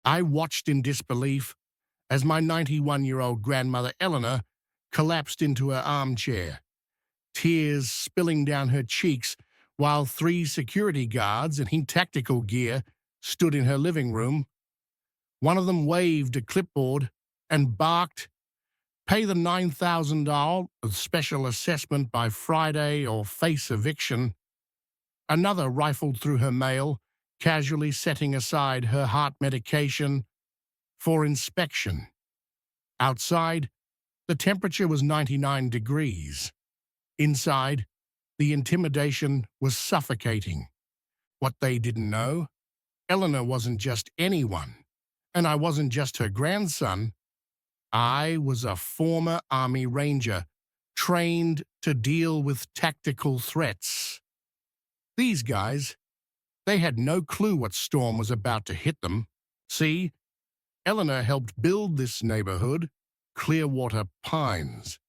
I watched in disbelief as my 91-year-old grandmother Eleanor collapsed into her armchair, tears spilling down her cheeks while three security guards in tactical gear stood in her living room. One of them waved a clipboard and barked, "Pay the $9,000 special assessment by Friday or face eviction." Another rifled through her mail, casually setting aside her heart medication for inspection. Outside, the temperature was 99 degrees. Inside, the intimidation was suffocating. What they didn't know, Eleanor wasn't just anyone, and I wasn't just her grandson. I was a former Army Ranger, trained to deal with tactical threats. These guys, they had no clue what storm was about to hit them. See, Eleanor helped build this neighborhood, Clearwater Pines.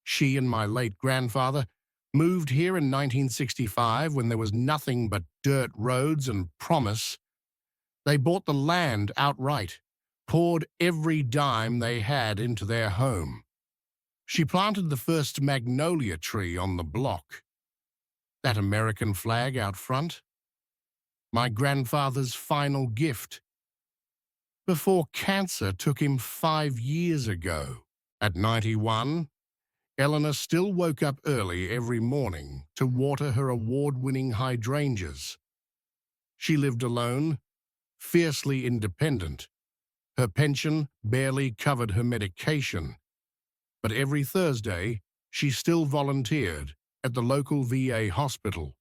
She and my late grandfather moved here in 1965 when there was nothing but dirt roads and promise. They bought the land outright, poured every dime they had into their home. She planted the first magnolia tree on the block. That American flag out front, my grandfather's final gift, before cancer took him 5 years ago. At 91, Eleanor still woke up early every morning to water her award-winning hydrangeas. She lived alone, fiercely independent. Her pension barely covered her medication, but every Thursday she still volunteered at the local VA hospital,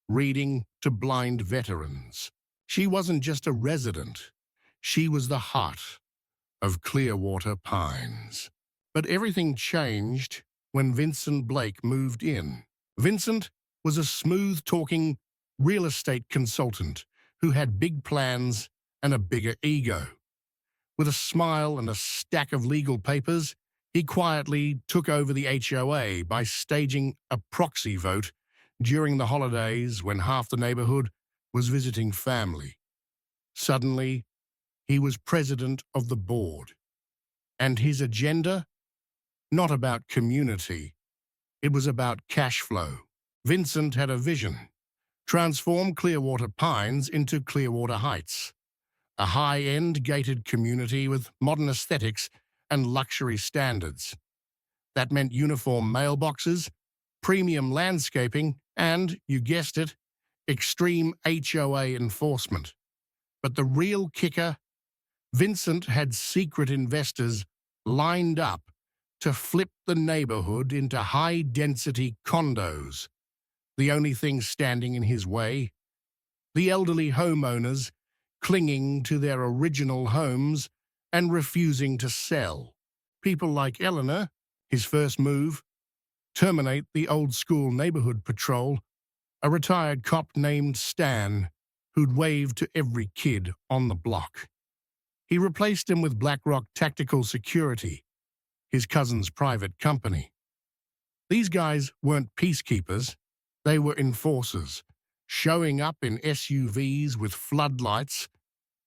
reading to blind veterans. She wasn't just a resident, she was the heart of Clearwater Pines. But everything changed when Vincent Blake moved in. Vincent was a smooth-talking real estate consultant who had big plans and a bigger ego. With a smile and a stack of legal papers, he quietly took over the HOA by staging a proxy vote during the holidays when half the neighborhood was visiting family. Suddenly, he was president of the board. And his agenda? Not about community. It was about cash flow. Vincent had a vision: transform Clearwater Pines into Clearwater Heights, a high-end gated community with modern aesthetics and luxury standards. That meant uniform mailboxes, premium landscaping, and, you guessed it, extreme HOA enforcement. But the real kicker? Vincent had secret investors lined up to flip the neighborhood into high-density condos. The only thing standing in his way? The elderly homeowners clinging to their original homes and refusing to sell. People like Eleanor, his first move, terminate the old-school neighborhood patrol, a retired cop named Stan, who'd wave to every kid on the block. He replaced him with BlackRock Tactical Security, his cousin's private company. These guys weren't peacekeepers, they were enforcers, showing up in SUVs with floodlights,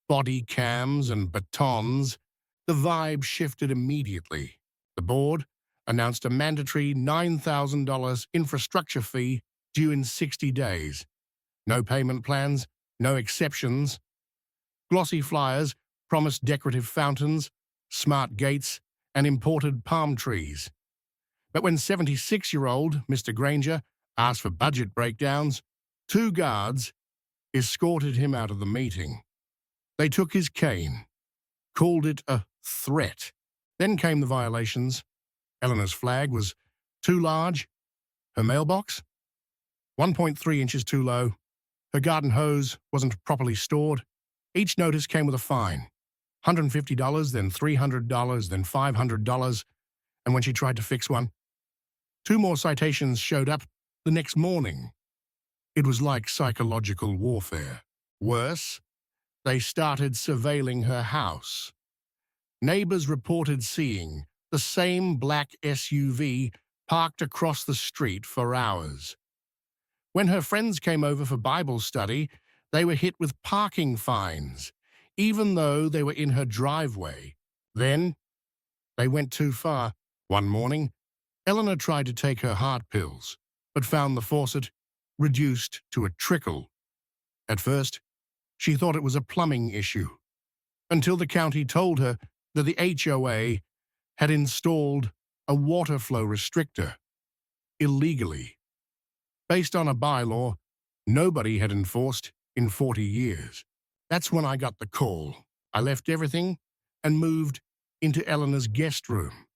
body cams, and batons. The vibe shifted immediately. The board announced a mandatory $9,000 infrastructure fee due in 60 days. No payment plans, no exceptions. Glossy flyers promised decorative fountains, smart gates, and imported palm trees. But when 76-year-old Mr. Granger asked for budget breakdowns, 2 guards escorted him out of the meeting. They took his cane, called it a threat. Then came the violations. Eleanor's flag was too large. Her mailbox? 1.3 inches too low. Her garden hose wasn't properly stored. Each notice came with a fine. $150, then $300, then $500, and when she tried to fix one, 2 more citations showed up the next morning. It was like psychological warfare. Worse, they started surveilling her house. Neighbors reported seeing the same black SUV parked across the street for hours. When her friends came over for Bible study, they were hit with parking fines, even though they were in her driveway. Then they went too far. One morning, Eleanor tried to take her heart pills, but found the faucet reduced to a trickle. At first, she thought it was a plumbing issue, until the county told her that the HOA had installed a water flow restrictor illegally, based on a bylaw nobody had enforced in 40 years. That's when I got the call. I left everything and moved into Eleanor's guest room.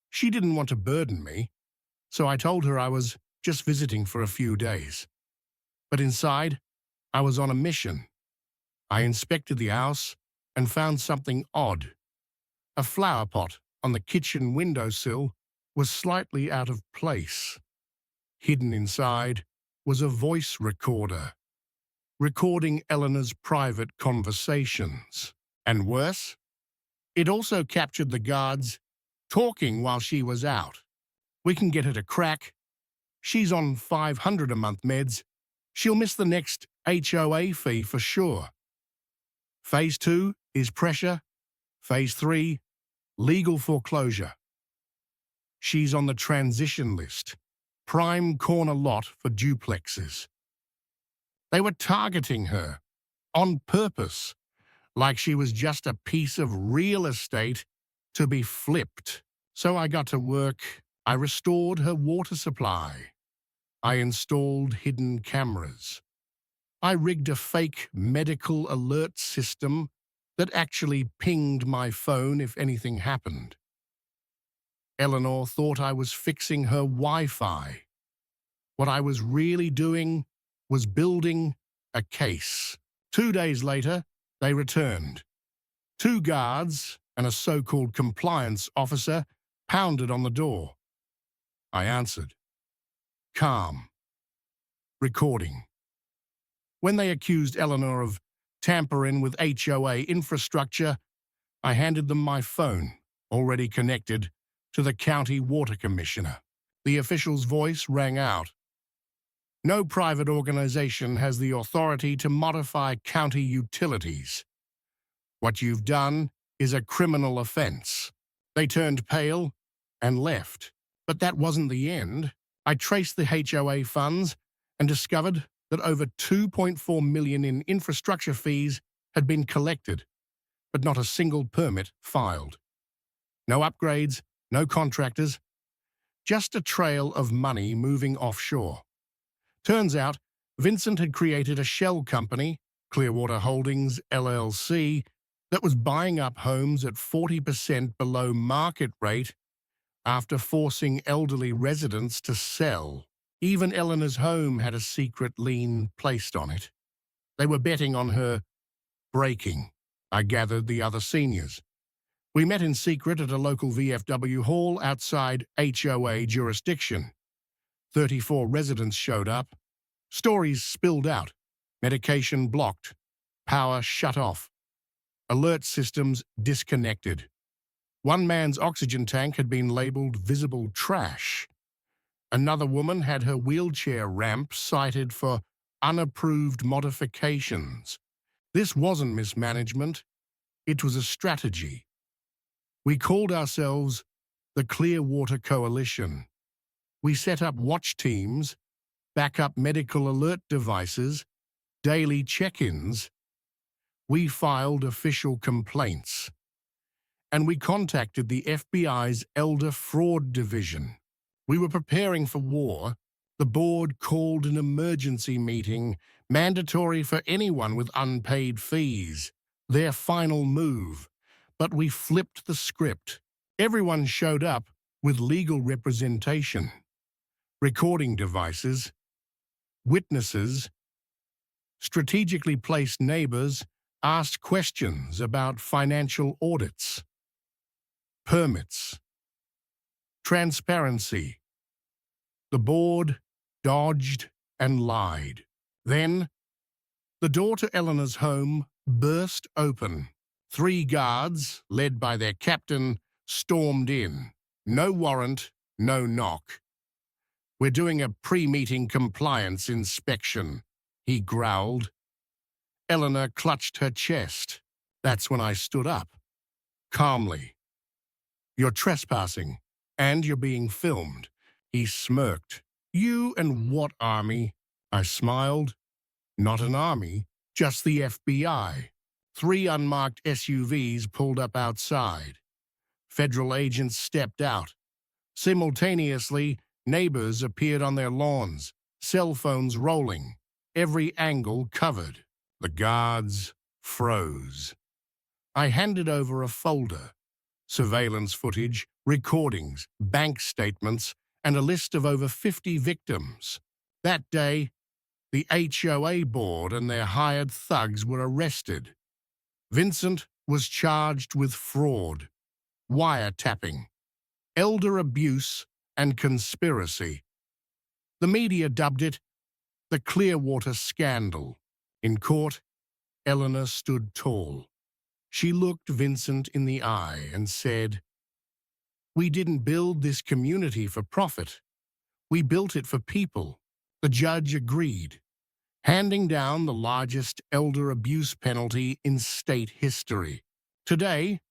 She didn't want to burden me, so I told her I was just visiting for a few days. But inside, I was on a mission. I inspected the house and found something odd. A flower pot on the kitchen windowsill was slightly out of place. Hidden inside was a voice recorder, recording Eleanor's private conversations. And worse, it also captured the guards talking while she was out. We can get her to crack. She's on $500 a month meds. She'll miss the next HOA fee for sure. Phase 2 is pressure. Phase 3, legal foreclosure. She's on the transition list, prime corner lot for duplexes. They were targeting her, on purpose, like she was just a piece of real estate to be flipped. So I got to work. I restored her water supply. I installed hidden cameras. I rigged a fake medical alert system that actually pinged my phone if anything happened. Eleanor thought I was fixing her Wi-Fi. What I was really doing was building a case. 2 days later, they returned. 2 guards and a so-called compliance officer pounded on the door. I answered. Calm. Recording. When they accused Eleanor of tampering with HOA infrastructure, I handed them my phone, already connected to the county water commissioner. The official's voice rang out. No private organization has the authority to modify county utilities. What you've done is a criminal offense. They turned pale and left. But that wasn't the end. I traced the HOA funds and discovered that over $2.4 million in infrastructure fees had been collected, but not a single permit filed. No upgrades, no contractors, just a trail of money moving offshore. Turns out, Vincent had created a shell company, Clearwater Holdings, LLC, that was buying up homes at 40% below market rate after forcing elderly residents to sell. Even Eleanor's home had a secret lien placed on it. They were betting on her breaking. I gathered the other seniors. We met in secret at a local VFW hall outside HOA jurisdiction. 34 residents showed up. Stories spilled out. Medication blocked. Power shut off. Alert systems disconnected. One man's oxygen tank had been labeled visible trash. Another woman had her wheelchair ramp cited for unapproved modifications. This wasn't mismanagement. It was a strategy. We called ourselves the Clearwater Coalition. We set up watch teams, backup medical alert devices, daily check-ins. We filed official complaints. And we contacted the FBI's Elder Fraud Division. We were preparing for war. The board called an emergency meeting, mandatory for anyone with unpaid fees, their final move. But we flipped the script. Everyone showed up with legal representation, recording devices, witnesses, strategically placed neighbors asked questions about financial audits, permits, transparency. The board dodged and lied. Then, the door to Eleanor's home burst open. 3 guards, led by their captain, stormed in. No warrant, no knock. "We're doing a pre-meeting compliance inspection," he growled. Eleanor clutched her chest. That's when I stood up, calmly. "You're trespassing, and you're being filmed." He smirked. "You and what army?" I smiled. "Not an army, just the FBI." 3 unmarked SUVs pulled up outside. Federal agents stepped out. Simultaneously, neighbors appeared on their lawns, cell phones rolling, every angle covered. The guards froze. I handed over a folder: surveillance footage, recordings, bank statements, and a list of over 50 victims. That day, the HOA board and their hired thugs were arrested. Vincent was charged with fraud, wiretapping, elder abuse, and conspiracy. The media dubbed it the Clearwater Scandal. In court, Eleanor stood tall. She looked Vincent in the eye and said, "We didn't build this community for profit. We built it for people." The judge agreed, handing down the largest elder abuse penalty in state history. Today,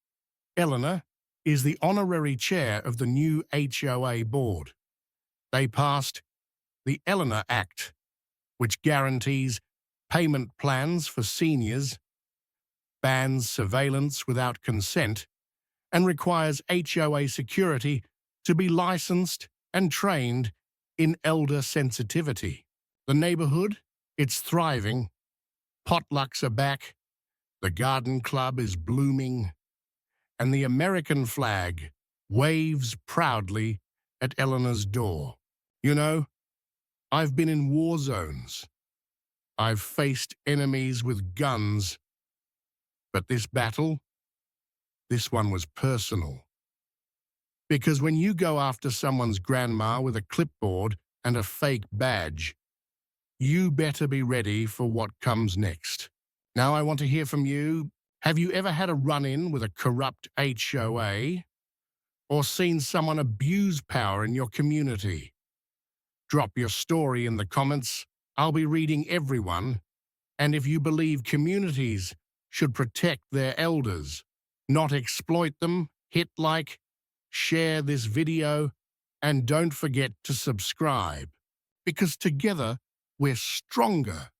Eleanor is the honorary chair of the new HOA board. They passed the Eleanor Act, which guarantees payment plans for seniors, bans surveillance without consent, and requires HOA security to be licensed and trained in elder sensitivity. The neighborhood, it's thriving. Potlucks are back, the garden club is blooming, and the American flag waves proudly at Eleanor's door. You know, I've been in war zones. I've faced enemies with guns. But this battle, this one was personal. Because when you go after someone's grandma with a clipboard and a fake badge, you better be ready for what comes next. Now I want to hear from you. Have you ever had a run-in with a corrupt HOA? Or seen someone abuse power in your community? Drop your story in the comments. I'll be reading everyone. And if you believe communities should protect their elders, not exploit them, hit like, share this video, and don't forget to subscribe. Because together, we're stronger.